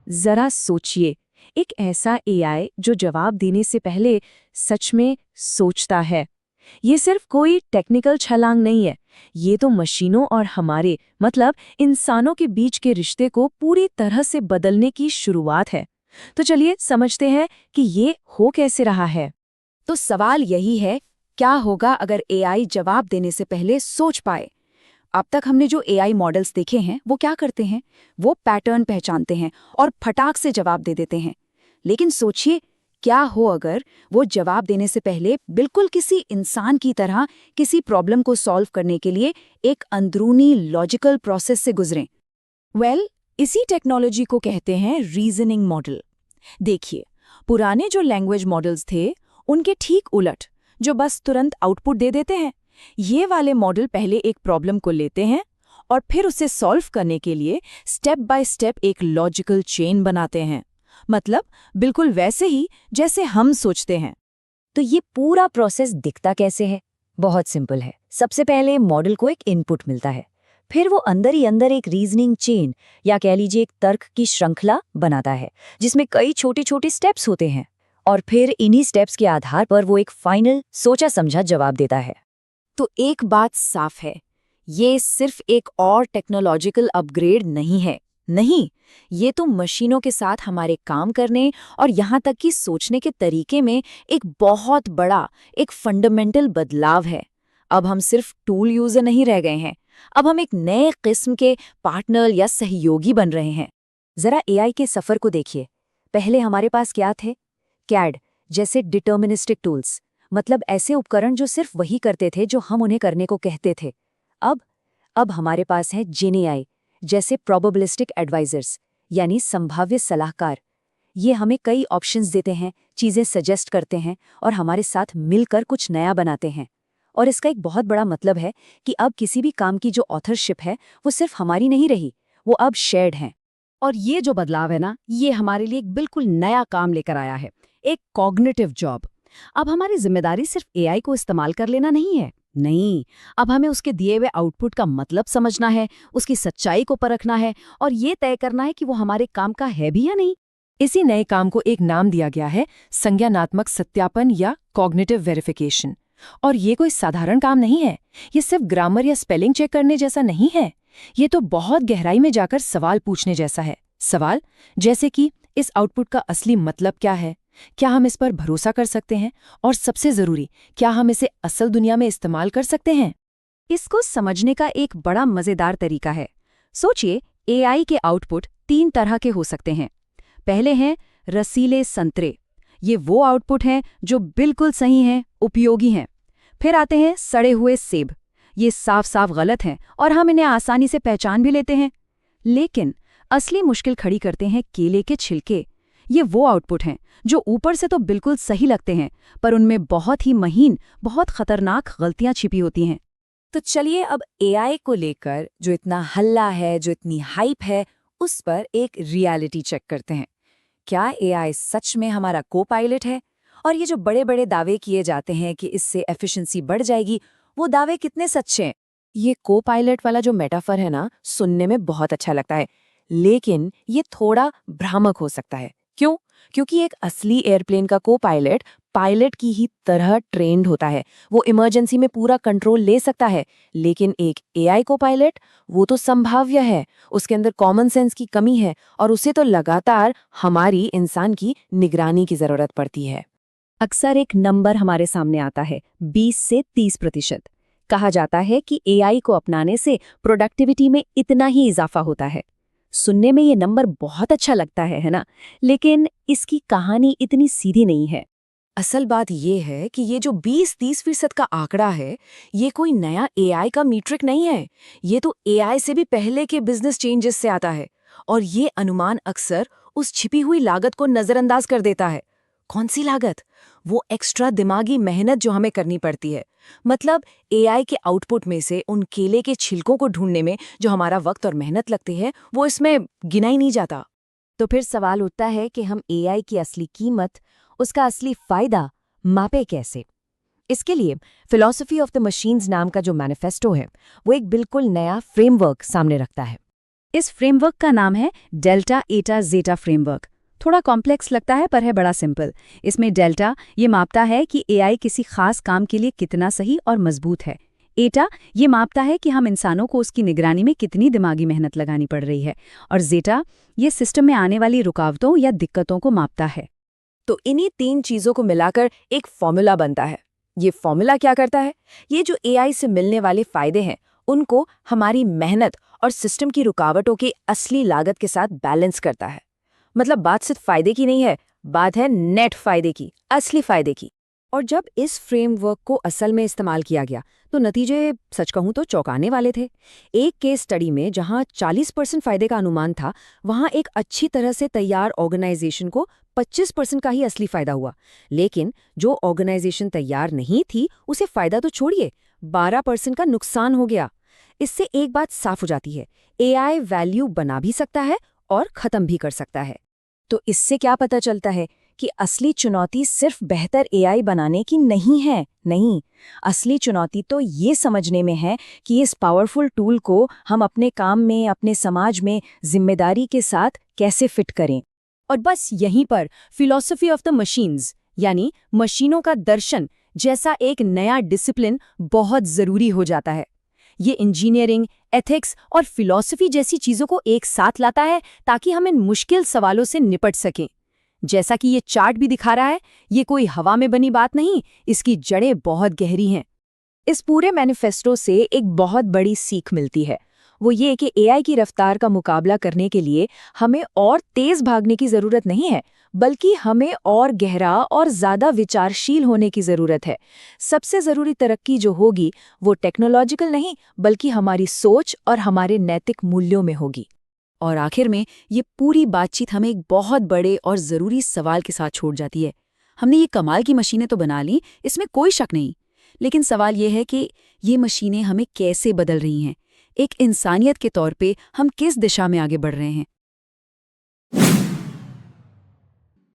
जरा सोचिए, एक ऐसा एआई जो जवाब देने से पहले सच में सोचता है। ये सिर्फ कोई टेक्निकल छलांग नहीं है, ये तो मशीनों और हमारे मतलब इंसानों के बीच के रिश्ते को पूरी तरह से बदलने की शुरुआत है। तो चलिए समझते हैं कि ये हो कैसे रहा है। तो सवाल यही है, क्या होगा अगर एआई जवाब देने से पहले सोच पाए? अब तक हमने जो एआई मॉडल्स देखे हैं वो क्या करते हैं? वो पैटर्न पहचानते हैं और फटाक से जवाब दे देते हैं। लेकिन सोचिए, क्या हो अगर वो जवाब देने से पहले बिल्कुल किसी इंसान की तरह किसी प्रॉब्लम को सॉल्व करने के लिए एक अंदरूनी लॉजिकल प्रोसेस से गुजरें। इसी टेक्नोलॉजी को कहते हैं रीजनिंग मॉडल। देखिए, पुराने जो लैंग्वेज मॉडल्स थे उनके ठीक उलट, जो बस तुरंत आउटपुट दे देते हैं, ये वाले मॉडल पहले एक प्रॉब्लम को लेते हैं और फिर उसे सॉल्व करने के लिए स्टेप बाय स्टेप एक लॉजिकल चेन बनाते हैं। मतलब बिल्कुल वैसे ही जैसे हम सोचते हैं। तो ये पूरा प्रोसेस दिखता कैसे है? बहुत सिंपल है। सबसे पहले मॉडल को एक इनपुट मिलता है, फिर वो अंदर ही अंदर एक रीजनिंग चेन या कह लीजिए एक तर्क की श्रृंखला बनाता है, जिसमें कई छोटे छोटे स्टेप्स होते हैं, और फिर इन्हीं स्टेप्स के आधार पर वो एक फाइनल सोचा समझा जवाब देता है। तो एक बात साफ है, ये सिर्फ एक और टेक्नोलॉजिकल अपग्रेड नहीं है। नहीं, ये तो मशीनों के साथ हमारे काम करने और यहाँ तक कि सोचने के तरीके में एक बहुत बड़ा, एक फंडामेंटल बदलाव है। अब हम सिर्फ टूल यूजर नहीं रह गए हैं, अब हम एक नए किस्म के पार्टनर या सहयोगी बन रहे हैं। जरा एआई के सफर को देखिए। पहले हमारे पास क्या थे? कैड जैसे डिटर्मिनिस्टिक टूल्स, मतलब ऐसे उपकरण जो सिर्फ वही करते थे जो हम उन्हें करने को कहते थे। अब हमारे पास है जेनएआई जैसे प्रोबेबिलिस्टिक एडवाइजर्स, यानी संभाव्य सलाहकार। ये हमें कई ऑप्शंस देते हैं, चीजें सजेस्ट करते हैं और हमारे साथ मिलकर कुछ नया बनाते हैं। और इसका एक बहुत बड़ा मतलब है कि अब किसी भी काम की जो ऑथरशिप है वो सिर्फ हमारी नहीं रही, वो अब शेयर्ड है। और ये जो बदलाव है ना, ये हमारे लिए एक बिल्कुल नया काम लेकर आया है, एक कॉग्निटिव जॉब। अब हमारी जिम्मेदारी सिर्फ एआई को इस्तेमाल कर लेना नहीं है। नहीं, अब हमें उसके दिए हुए आउटपुट का मतलब समझना है, उसकी सच्चाई को परखना है और ये तय करना है कि वो हमारे काम का है भी या नहीं। इसी नए काम को एक नाम दिया गया है संज्ञानात्मक सत्यापन या कॉग्निटिव वेरिफिकेशन। और ये कोई साधारण काम नहीं है, ये सिर्फ ग्रामर या स्पेलिंग चेक करने जैसा नहीं है। ये तो बहुत गहराई में जाकर सवाल पूछने जैसा है। सवाल जैसे कि इस आउटपुट का असली मतलब क्या है, क्या हम इस पर भरोसा कर सकते हैं, और सबसे जरूरी, क्या हम इसे असल दुनिया में इस्तेमाल कर सकते हैं। इसको समझने का एक बड़ा मजेदार तरीका है। सोचिए, एआई के आउटपुट 3 तरह के हो सकते हैं। पहले हैं रसीले संतरे। ये वो आउटपुट हैं जो बिल्कुल सही हैं, उपयोगी हैं। फिर आते हैं सड़े हुए सेब। ये साफ साफ गलत हैं और हम इन्हें आसानी से पहचान भी लेते हैं। लेकिन असली मुश्किल खड़ी करते हैं केले के छिलके। ये वो आउटपुट हैं जो ऊपर से तो बिल्कुल सही लगते हैं, पर उनमें बहुत ही महीन, बहुत खतरनाक गलतियां छिपी होती हैं। तो चलिए अब एआई को लेकर जो इतना हल्ला है, जो इतनी हाइप है, उस पर एक रियलिटी चेक करते हैं। क्या एआई सच में हमारा को पायलट है? और ये जो बड़े बड़े दावे किए जाते हैं कि इससे एफिशिएंसी बढ़ जाएगी, वो दावे कितने सच्चे हैं? ये को पायलट वाला जो मेटाफर है ना, सुनने में बहुत अच्छा लगता है, लेकिन ये थोड़ा भ्रामक हो सकता है। क्यों? क्योंकि एक असली एयरप्लेन का को पायलट पायलट की ही तरह ट्रेंड होता है, वो इमरजेंसी में पूरा कंट्रोल ले सकता है। लेकिन एक एआई को पायलट, वो तो संभाव्य है, उसके अंदर कॉमन सेंस की कमी है और उसे तो लगातार हमारी इंसान की निगरानी की जरूरत पड़ती है। अक्सर एक नंबर हमारे सामने आता है, 20 से 30%। कहा जाता है कि एआई को अपनाने से प्रोडक्टिविटी में इतना ही इजाफा होता है। सुनने में ये नंबर बहुत अच्छा लगता है ना? लेकिन इसकी कहानी इतनी सीधी नहीं है। असल बात ये है कि ये जो 20-30% का आंकड़ा है, ये कोई नया एआई का मीट्रिक नहीं है। ये तो एआई से भी पहले के बिजनेस चेंजेस से आता है। और ये अनुमान अक्सर उस छिपी हुई लागत को नजरअंदाज कर देता है। कौन सी लागत? वो एक्स्ट्रा दिमागी मेहनत जो हमें करनी पड़ती है। मतलब एआई के आउटपुट में से उन केले के छिलकों को ढूंढने में जो हमारा वक्त और मेहनत लगती है, वो इसमें गिना ही नहीं जाता। तो फिर सवाल उठता है कि हम एआई की असली कीमत, उसका असली फायदा मापे कैसे? इसके लिए फिलॉसफी ऑफ द मशीन्स नाम का जो मैनिफेस्टो है, वो एक बिल्कुल नया फ्रेमवर्क सामने रखता है। इस फ्रेमवर्क का नाम है डेल्टा एटा ज़ेटा फ्रेमवर्क। थोड़ा कॉम्प्लेक्स लगता है पर है बड़ा सिंपल। इसमें डेल्टा ये मापता है कि एआई किसी खास काम के लिए कितना सही और मजबूत है। एटा ये मापता है कि हम इंसानों को उसकी निगरानी में कितनी दिमागी मेहनत लगानी पड़ रही है। और ज़ेटा ये सिस्टम में आने वाली रुकावटों या दिक्कतों को मापता है। तो इन्हीं 3 चीजों को मिलाकर एक फॉर्मूला बनता है। ये फॉर्मूला क्या करता है? ये जो एआई से मिलने वाले फायदे हैं, उनको हमारी मेहनत और सिस्टम की रुकावटों की असली लागत के साथ बैलेंस करता है। मतलब बात सिर्फ फायदे की नहीं है, बात है नेट फायदे की, असली फायदे की। और जब इस फ्रेमवर्क को असल में इस्तेमाल किया गया तो नतीजे सच कहूं तो चौंकाने वाले थे। एक केस स्टडी में जहां 40% फायदे का अनुमान था, वहां एक अच्छी तरह से तैयार ऑर्गेनाइजेशन को 25% का ही असली फायदा हुआ। लेकिन जो ऑर्गेनाइजेशन तैयार नहीं थी, उसे फायदा तो छोड़िए, 12% का नुकसान हो गया। इससे एक बात साफ हो जाती है, एआई वैल्यू बना भी सकता है और खत्म भी कर सकता है। तो इससे क्या पता चलता है कि असली चुनौती सिर्फ बेहतर एआई बनाने की नहीं है। नहीं, असली चुनौती तो ये समझने में है कि इस पावरफुल टूल को हम अपने काम में, अपने समाज में जिम्मेदारी के साथ कैसे फिट करें। और बस यहीं पर फिलॉसफी ऑफ द मशीन्स यानी मशीनों का दर्शन जैसा एक नया डिसिप्लिन बहुत जरूरी हो जाता है। ये इंजीनियरिंग, एथिक्स और फिलॉसफी जैसी चीजों को एक साथ लाता है ताकि हम इन मुश्किल सवालों से निपट सकें। जैसा कि ये चार्ट भी दिखा रहा है, ये कोई हवा में बनी बात नहीं, इसकी जड़ें बहुत गहरी हैं। इस पूरे मैनिफेस्टो से एक बहुत बड़ी सीख मिलती है। वो ये कि एआई की रफ्तार का मुकाबला करने के लिए हमें और तेज भागने की जरूरत नहीं है, बल्कि हमें और गहरा और ज्यादा विचारशील होने की जरूरत है। सबसे जरूरी तरक्की जो होगी वो टेक्नोलॉजिकल नहीं, बल्कि हमारी सोच और हमारे नैतिक मूल्यों में होगी। और आखिर में ये पूरी बातचीत हमें एक बहुत बड़े और ज़रूरी सवाल के साथ छोड़ जाती है। हमने ये कमाल की मशीनें तो बना ली, इसमें कोई शक नहीं, लेकिन सवाल ये है कि ये मशीनें हमें कैसे बदल रही हैं। एक इंसानियत के तौर पे हम किस दिशा में आगे बढ़ रहे हैं।